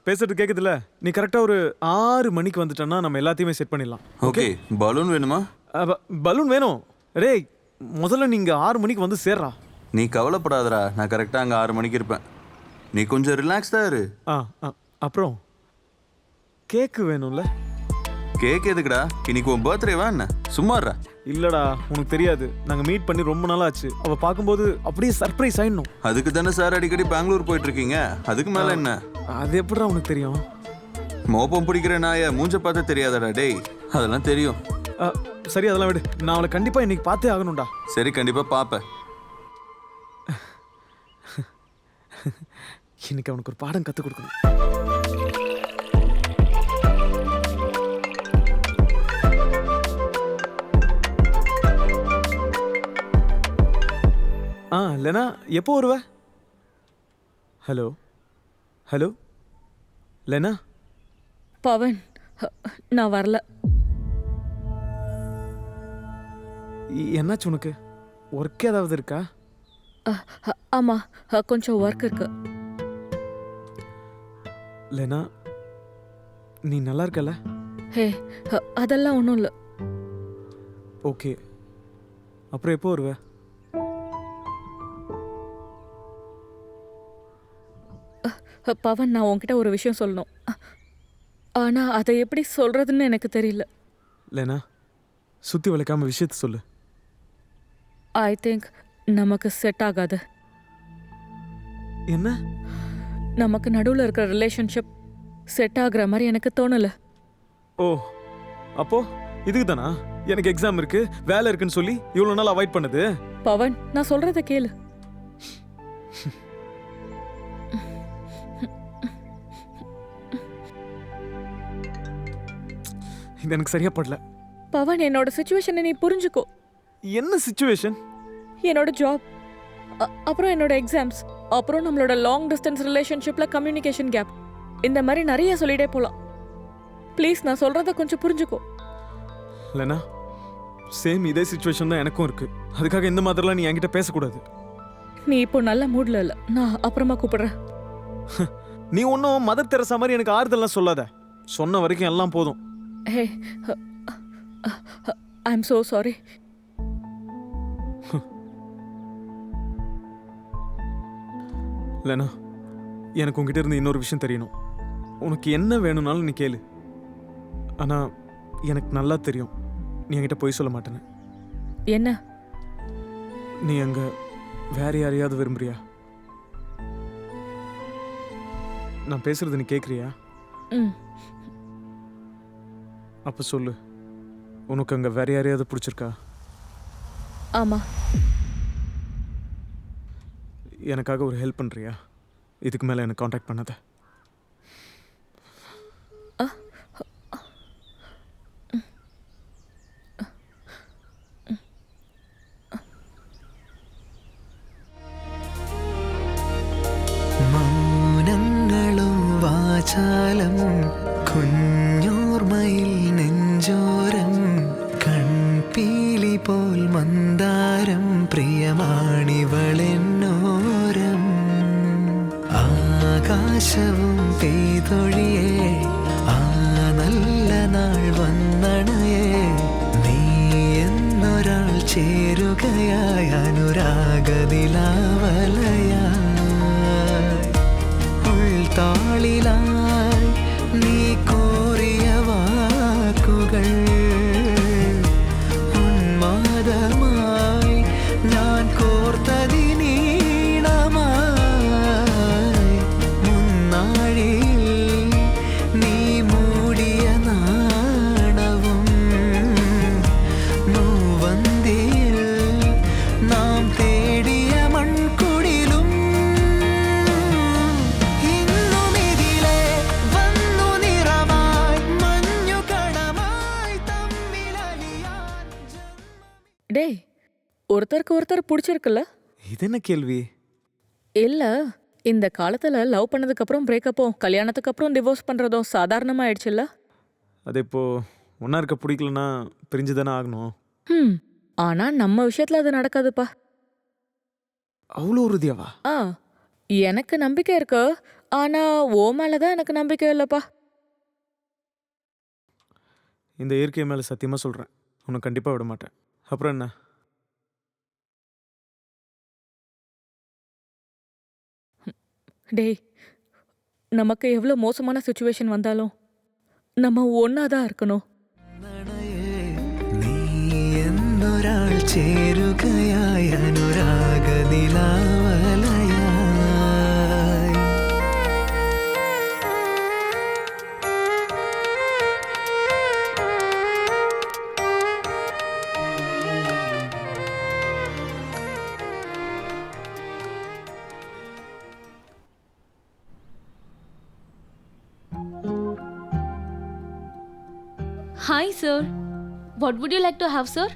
பேசுறது கேக்குதுல்ல? நீ கரெக்டா ஒரு 6 மணிக்கு வந்துட்டன்னா நம்ம எல்லாத்தையுமே செட் பண்ணிடலாம். ஓகே, பலூன் வேணுமா? பலூன் வேணும். டேய், முதல்ல நீங்க 6 மணிக்கு வந்து சேர்றா. நீ கவலைப்படாதடா, நான் கரெக்டாக அங்கே 6 மணிக்கு இருப்பேன். நீ கொஞ்சம் ரிலாக்ஸ்டாக இரு. ஆ ஆ, அப்புறம் கேக்கு வேணும்ல? கேக் எதுக்குடா? இன்னைக்கு உன் பர்த்டேவா என்ன? சும்மாறா. இல்லடா, உனக்கு தெரியாது. நாங்க மீட் பண்ணி ரொம்ப நாள் ஆச்சு. அவ பார்க்கும்போது அப்படியே சர்ப்ரைஸ் ஆயிடணும். அதுக்கு தானே சார் அடிக்கடி பெங்களூர் போயிட்டு இருக்கீங்க. அதுக்கு மேல என்ன? அது எப்படிடா உனக்கு தெரியும்? மோப்பம் பிடிக்கிற நாய மூஞ்ச பார்த்து தெரியாதடா டேய். அதெல்லாம் தெரியும். சரி, அதெல்லாம் விடு. நான் அவளை கண்டிப்பா இன்னைக்கு பார்த்தே ஆகணும்டா. சரி, கண்டிப்பா பாப்பேன். இன்னைக்கு அவனுக்கு ஒரு பாடம் கற்றுக் கொடுக்கணும். லெனா, எப்போ வருவ? Hello hello Lena. பவன், நான் வரல. என்னாச்சு உனக்கு? ஒர்க் ஏதாவது இருக்கா? ஆமா, கொஞ்சம் ஒர்க் இருக்கு. லெனா, நீ நல்லா இருக்கல? ஹே, அதெல்லாம் ஒன்றும் இல்லை. ஓகே, அப்புறம் எப்போ வருவ? பவன், நான் உன்கிட்ட ஒரு விஷயம் சொல்லணும். ஆனா அதை எப்படி சொல்றதுன்னு எனக்கு தெரியல. லெனா, சுத்தி வளைக்காம விஷயத்த சொல்லு. ஐ திங்க் நமக்கு செட் ஆகாது. என்ன? நமக்கு நடுவில் இருக்கிற ரிலேஷன்ஷிப் செட் ஆகுற மாதிரி எனக்கு தோணல. ஓ, அப்போ இதுக்கு தானா எனக்கு எக்ஸாம் இருக்கு, வேலை இருக்குன்னு சொல்லி இவ்வளவு நாள் அவாய்ட் பண்ணது? பவன், நான் சொல்றத கேளு. இது எனக்கு சரியா படல. பவன், என்னோட சிச்சுவேஷனை நீ புரிஞ்சுக்கோ. என்ன சிச்சுவேஷன்? என்னோட ஜாப், அப்புறம் என்னோட எக்ஸாம்ஸ், அப்புறம் நம்மளோட லாங் டிஸ்டன்ஸ் ரிலேஷன்ஷிப்ல கம்யூனிகேஷன் கேப், இந்த மாதிரி நிறைய சொல்லிட்டே போலாம். ப்ளீஸ், நான் சொல்றத கொஞ்சம் புரிஞ்சுக்கோ. லெனா, சேம் இதே சிச்சுவேஷன் தான் எனக்கும் இருக்கு. அதுக்காக இந்த மாதிரிலாம் நீ என்கிட்ட பேசக்கூடாது. நீ இப்போ நல்ல மூட்ல இல்ல, நான் அப்புறமா கூப்பிடுறேன். நீ ஒன்றும் மதர் தெரசா மாதிரி எனக்கு ஆறுதல்லாம் சொல்லாத. சொன்ன வரைக்கும் எல்லாம் போதும். ஹே, I am so sorry. Lena, எனக்கு உங்ககிட்ட இருந்து இன்னொரு விஷயம் தெரியணும். உனக்கு என்ன வேணும்னாலும் நீ கேளு. ஆனா எனக்கு நல்லா தெரியும் நீ என்கிட்ட பொய் சொல்ல மாட்டேன்னு. என்ன? நீ அங்க வேற யாரையாவது விரும்புறியா? நான் பேசுறது நீ கேக்குறியா? அப்ப சொல்லு, உனக்கு அங்க வேற யாரையாவது பிடிச்சிருக்கா? ஆமா. எனக்காக ஒரு ஹெல்ப் பண்றியா? இதுக்கு மேல எனக்கு காண்டாக்ட் பண்ணாத. മൗനങ്ങളും വാചാലം കുഞ്ഞോർമയിൽ നെഞ്ചോരം കൺപീലി പോൽ മന്ദാരം പ്രിയമാണിവളെന്നോരം ആകാശവും പെയ്തൊഴിയേ ആ നല്ല നാൾ വന്നണയേ നീ എന്നൊരാൾ ചേരുകയായി അനുരാഗനിലാവലയായി താളിലായി നീ കോരിയ വാക്കുകൾ ഉന്മാദമായി ഞാൻ കോർത്തതിനീണമായി മുന്നാഴിയിൽ നീ മൂടിയ നാണവും മൂവന്തിയിൽ നാം തേടിയ മൺകുടിലും டேய், ஒருத்தருக்கு ஒருத்தர் பிடிச்சிருக்குல்ல? இது என்ன கேள்வி? இல்ல, இந்த காலத்துல லவ் பண்ணதுக்கு அப்புறம் பிரேக்கப்பும் கல்யாணத்துக்கு அப்புறம் டிவோர்ஸ் பண்றதும் சாதாரணமா ஆயிடுச்சுல்ல? அது இப்போ ஒன்னா இருக்க பிடிக்கலன்னா பிரிஞ்சு தானே ஆகணும். ஆனா நம்ம விஷயத்துல அது நடக்காதுப்பா. அவ்வளோ உறுதியாவா? எனக்கு நம்பிக்கை இருக்கு. ஆனா ஓ மேல தான் எனக்கு நம்பிக்கை இல்லப்பா. இந்த இயற்கை மேலே சத்தியமாக சொல்கிறேன், உன்னை கண்டிப்பாக விட மாட்டேன். அப்புறம் என்ன? டேய், நமக்கு எவ்வளோ மோசமான சுச்சுவேஷன் வந்தாலும் நம்ம ஒன்றா தான் இருக்கணும். നീ എന്നൊരാൾ ചേരുകയായി അനുരാഗനിലാവലയായി. Hi, sir. What would you like to have, sir?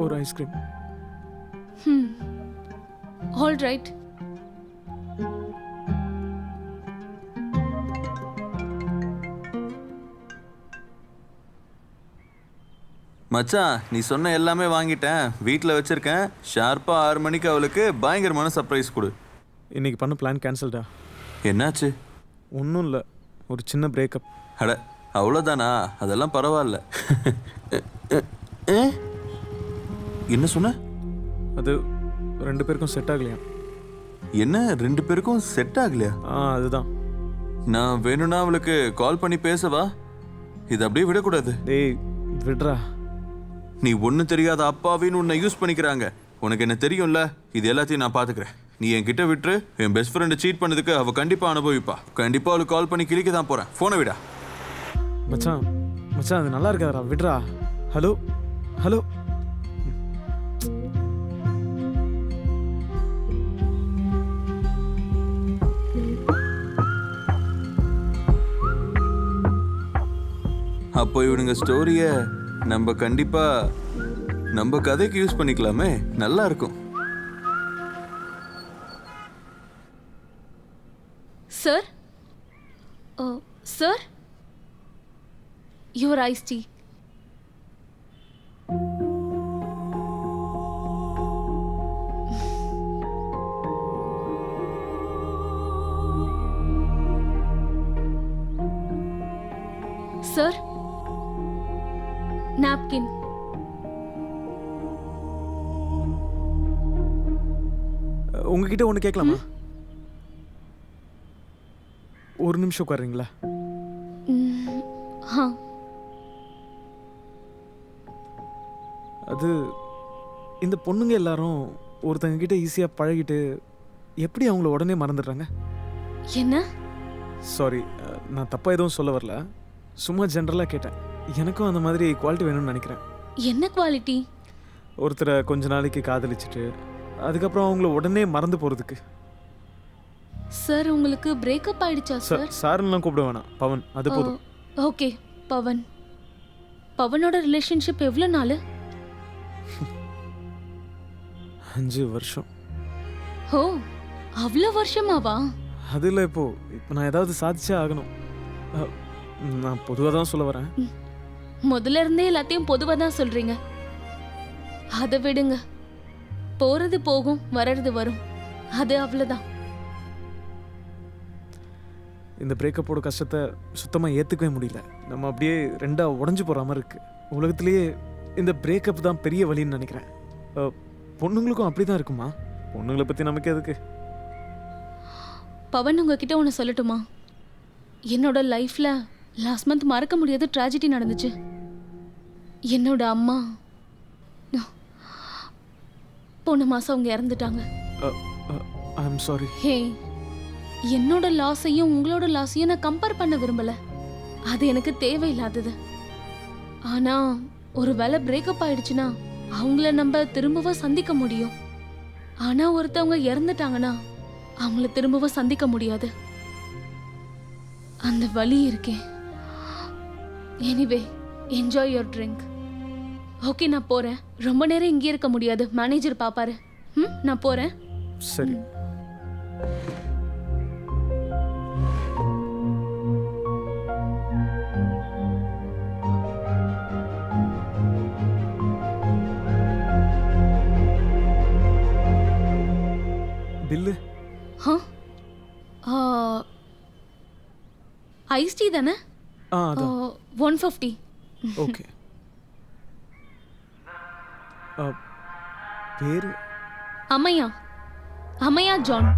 ஒரு ஐஸ்கிரீம். All right. மச்சான் நீ சொன்ன எல்லாமே வாங்கிட்டேன், வீட்டில் வச்சிருக்கேன். ஷார்ப்பாக 6 மணிக்கு அவளுக்கு பயங்கரமான சர்ப்ரைஸ் கொடு. இன்னைக்கு பண்ண பிளான் கேன்சல்டா. என்னாச்சு? ஒன்றும் இல்லை, ஒரு சின்ன பிரேக்கப். அட அவ்வளோதானா? அதெல்லாம் பரவாயில்ல. என்ன சொன்ன? அது 2 பேருக்கும் செட் ஆகலையா? என்ன 2 பேருக்கும் செட் ஆகலையா? அதுதான். நான் வேணும்னா அவளுக்கு கால் பண்ணி பேசவா? இது அப்படியே விடக்கூடாது. டேய் விட்றா. நீ ஒன்றும் தெரியாத அப்பாவின்னு உன்னை யூஸ் பண்ணிக்கிறாங்க. உனக்கு என்ன தெரியும்ல, இது எல்லாத்தையும் நான் பார்த்துக்கிறேன். நீ என்கிட்ட விட்டுரு. என் பெஸ்ட் ஃப்ரெண்டை சீட் பண்ணதுக்கு அவள் கண்டிப்பாக அனுபவிப்பா. கண்டிப்பாக அவளுக்கு கால் பண்ணி கிளிக்க தான் போகிறேன். ஃபோனை விடா. மச்சான் மச்சான் அது நல்லா இருக்காதா, விட்றா. Hello hello. அப்போ இவனுங்க ஸ்டோரியை நம்ம கண்டிப்பாக நம்ம கதைக்கு யூஸ் பண்ணிக்கலாமே, நல்லா இருக்கும். Sir? Sir? Your iced tea. Sir? Napkin. உங்ககிட்ட ஒன்று கேட்கலாமா? ஒரு நிமிஷம் உட்காருங்களா? Huh. அது இந்த பொண்ணுங்க எல்லாரும் ஒருத்தங்க கிட்ட ஈஸியாக பழகிட்டு எப்படி அவங்கள உடனே மறந்துடுறாங்க? என்ன? சாரி, நான் தப்பாக எதுவும் சொல்ல வரல, சும்மா ஜென்ரலாக கேட்டேன். எனக்கும் அந்த மாதிரி குவாலிட்டி வேணும்னு நினைக்கிறேன். என்ன குவாலிட்டி? ஒருத்தரை கொஞ்ச நாளைக்கு காதலிச்சுட்டு அதுக்கப்புறம் அவங்கள உடனே மறந்து போகிறதுக்கு. சார் உங்களுக்கு பிரேக்கப் ஆயிடுச்சா சார்? சார்லாம் கூப்பிட வேணாம், பவன் அது போதும். ஓகே பவன். பவனோட ரிலேஷன்ஷிப் எவ்வளோ நாள்? 5 வருஷம். ஓ அவ்வளோ வருஷமாவா? அதில் இப்போ நான் ஏதாவது சாதிச்சே ஆகணும். நான் பொதுவாக தான் சொல்ல வரேன். முதல்ல இருந்தே எல்லாத்தையும் பொதுவாக தான் சொல்றீங்க. அதை விடுங்க, போறது போகும் வர்றது வரும், அது அவ்வளோதான். இந்த பிரேக்கப்போட கஷ்டத்தை சுத்தமாக ஏற்றுக்கவே முடியல. நம்ம அப்படியே ரெண்டாக உடஞ்சி போகிற மாதிரி இருக்கு. உலகத்திலேயே இந்த பிரேக்கப் தான் பெரிய வழின்னு நினைக்கிறேன். பொண்ணுங்களுக்கும் அப்படி தான் இருக்குமா? பொண்ணுங்களை பற்றி நமக்கு எதுக்கு? பவன் உங்ககிட்ட ஒன்று சொல்லட்டுமா? என்னோட லைஃப்ல லாஸ்ட் மந்த் மறக்க முடியாத ட்ராஜடி நடந்துச்சு. என்னோட அம்மா போன மாதம் அவங்க இறந்துட்டாங்க. I am sorry. ஹே, என்னோட லாஸையும் உங்களோட லாஸையும் நான் கம்பேர் பண்ண விரும்பல, அது எனக்கு தேவையில்லாதது. ஆனா ஒரு வேளை பிரேக்கப் ஆயிடுச்சுன்னா அவங்கள நம்ம திரும்பவும் சந்திக்க முடியும். ஆனா ஒருத்தவங்க இறந்துட்டாங்கன்னா அவங்கள திரும்பவும் சந்திக்க முடியாது. அந்த வலி இருக்கே. Anyway, enjoy your drink. Okay நான் போறேன். ரொம்ப நேரம் இங்கே இருக்க முடியாது, மேனேஜர் பாப்பாரு. நான் போறேன். சரி. பில்லு ஐஸ் டீ தானே? அதான் 150. ஓகே. பேரு அம்மையா ஜான்.